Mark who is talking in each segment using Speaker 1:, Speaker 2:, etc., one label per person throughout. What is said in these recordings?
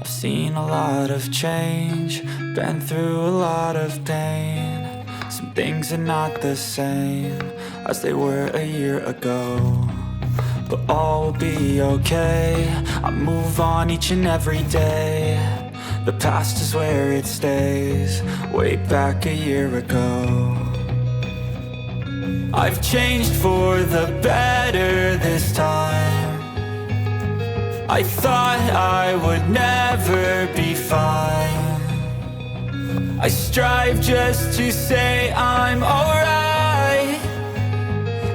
Speaker 1: I've seen a lot of change, been through a lot of pain. Some things are not the same as they were a year ago, but all will be okay. I move on each and every day. The past is where it stays, way back a year ago. I've changed for the better this time. I thought I would never be fine. I strive just to say I'm alright,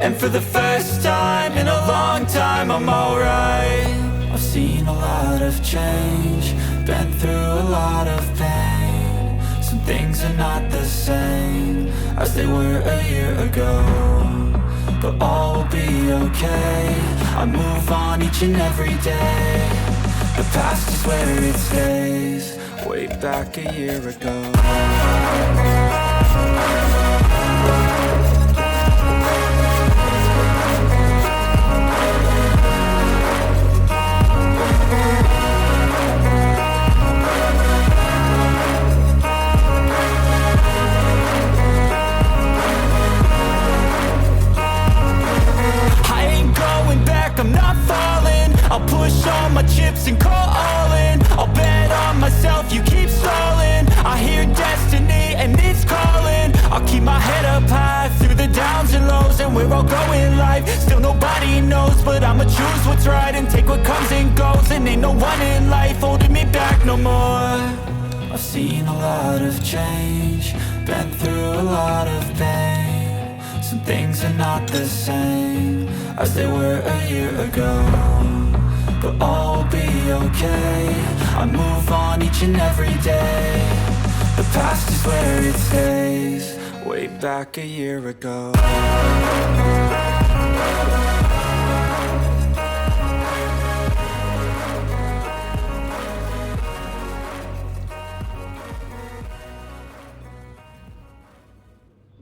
Speaker 1: and for the first time in a long time I'm alright. I've seen a lot of change, been through a lot of pain. Some things are not the same as they were a year ago, but all will be okay. I move on each and every day. The past is where it stays, way back a year ago. I'm not falling, I'll push all my chips and call all in. I'll bet on myself, you keep stalling. I hear destiny and it's calling. I'll keep my head up high through the downs and lows, and we're all going life. Still nobody knows, but I'ma choose what's right and take what comes and goes. And ain't no one in life holding me back no more. I've seen a lot of change, been through a lot of pain. Some things are not the same as they were a year ago, but all will be okay. I move on each and every day. The past is where it stays, way back a year ago.